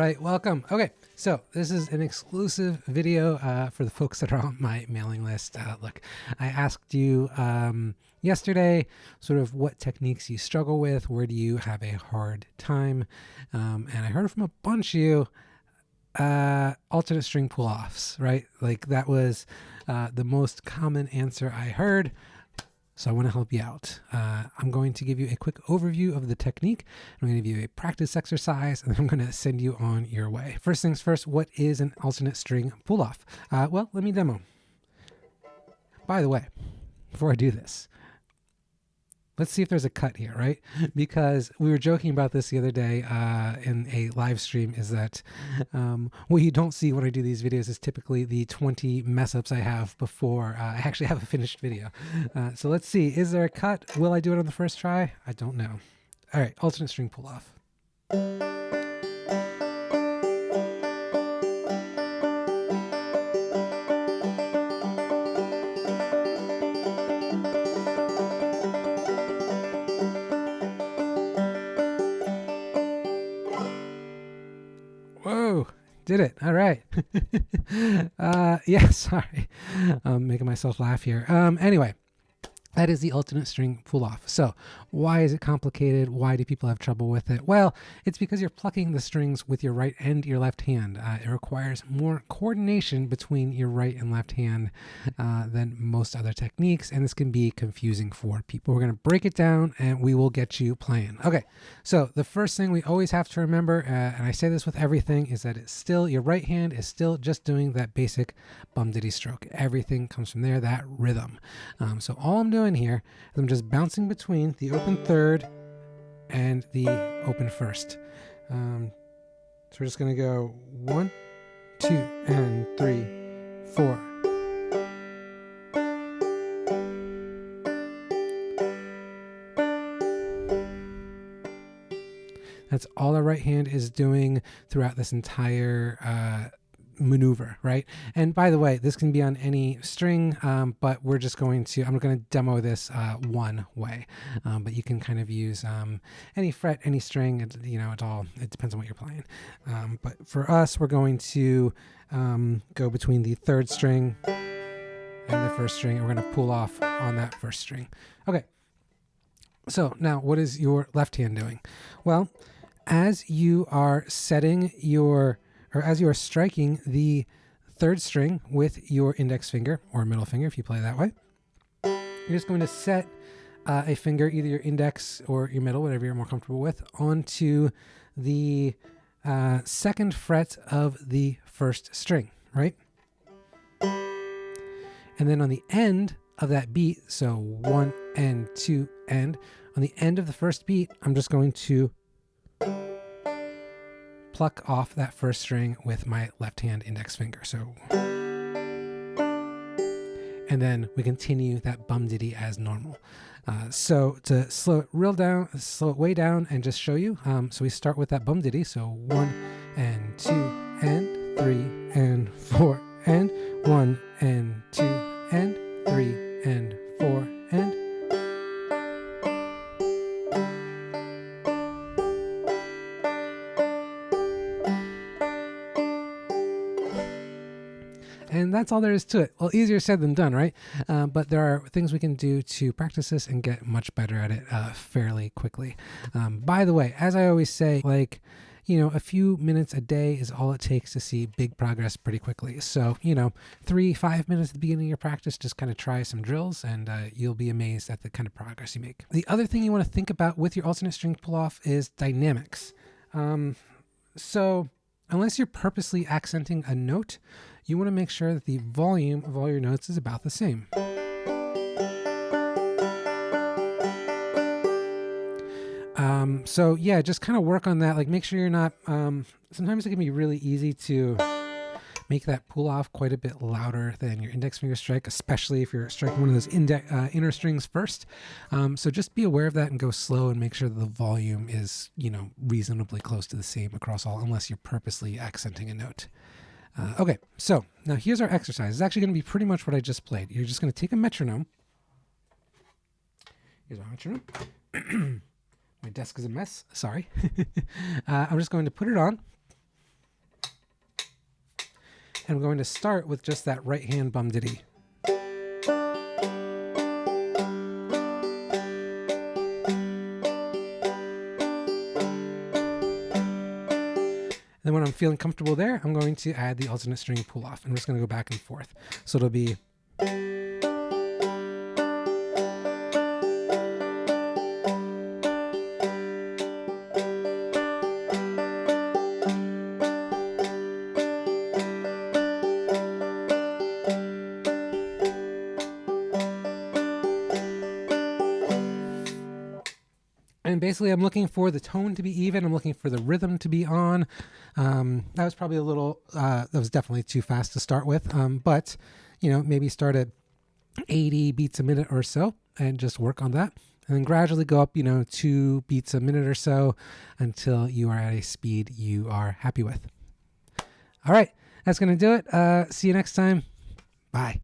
right, welcome. Okay, so this is an exclusive video for the folks that are on my mailing list. Look, I asked you yesterday sort of what techniques you struggle with, where do you have a hard time, and I heard from a bunch of you alternate string pull-offs, right? Like that was the most common answer I heard. So I want to help you out. I'm going to give you a quick overview of the technique. I'm going to give you a practice exercise, and then I'm going to send you on your way. First things first, what is an alternate string pull-off? Well, let me demo. By the way, before I do this, let's see if there's a cut here, right? Because we were joking about this the other day in a live stream, is that what you don't see when I do these videos is typically the 20 mess ups I have before I actually have a finished video. So let's see, is there a cut? Will I do it on the first try? I don't know. All right, alternate string pull off. Whoa, did it. All right. Yeah, sorry. I'm making myself laugh here. Anyway, that is the alternate string pull off. So why is it complicated? Why do people have trouble with it? Well, it's because you're plucking the strings with your right and your left hand. It requires more coordination between your right and left hand than most other techniques, and this can be confusing for people. We're going to break it down and we will get you playing. Okay, so the first thing we always have to remember, and I say this with everything, is that it's still, your right hand is still just doing that basic bum diddy stroke. Everything comes from there, that rhythm. So all I'm doing here is I'm just bouncing between the open third and the open first. So we're just going to go 1, 2, and 3, 4. That's all our right hand is doing throughout this entire maneuver, right? And by the way, this can be on any string, but we're just going to, I'm going to demo this one way, but you can kind of use any fret, any string, it depends on what you're playing. But for us, we're going to go between the third string and the first string, and we're going to pull off on that first string. Okay, so now what is your left hand doing? Well, as you are setting your, or as you are striking the third string with your index finger or middle finger, if you play that way, you're just going to set a finger, either your index or your middle, whatever you're more comfortable with, onto the second fret of the first string, right? And then on the end of that beat, so 1 and 2 and, on the end of the first beat, I'm just going to pluck off that first string with my left hand index finger. So, and then we continue that bum diddy as normal. So to slow it way down and just show you. So we start with that bum diddy. So 1 and 2 and 3 and 4 and 1 and 2 and 3 and 4 and. And that's all there is to it. Well, easier said than done, right? But there are things we can do to practice this and get much better at it fairly quickly. By the way, as I always say, a few minutes a day is all it takes to see big progress pretty quickly. So, 3-5 minutes at the beginning of your practice, just kind of try some drills and you'll be amazed at the kind of progress you make. The other thing you want to think about with your alternate string pull-off is dynamics. So unless you're purposely accenting a note, you want to make sure that the volume of all your notes is about the same. So yeah, just kind of work on that. Like make sure you're not, sometimes it can be really easy to make that pull off quite a bit louder than your index finger strike, especially if you're striking one of those inner strings first. So just be aware of that and go slow and make sure that the volume is, reasonably close to the same across all, unless you're purposely accenting a note. Okay, so now here's our exercise. It's actually going to be pretty much what I just played. You're just going to take a metronome. Here's our metronome. My desk is a mess, sorry. I'm just going to put it on. And I'm going to start with just that right hand bum diddy. Then when I'm feeling comfortable there, I'm going to add the alternate string pull off. I'm just going to go back and forth. So it'll be and basically I'm looking for the tone to be even. I'm looking for the rhythm to be on. That was probably a little, that was definitely too fast to start with. But, maybe start at 80 beats a minute or so and just work on that. And then gradually go up, 2 beats a minute or so until you are at a speed you are happy with. All right, that's going to do it. See you next time. Bye.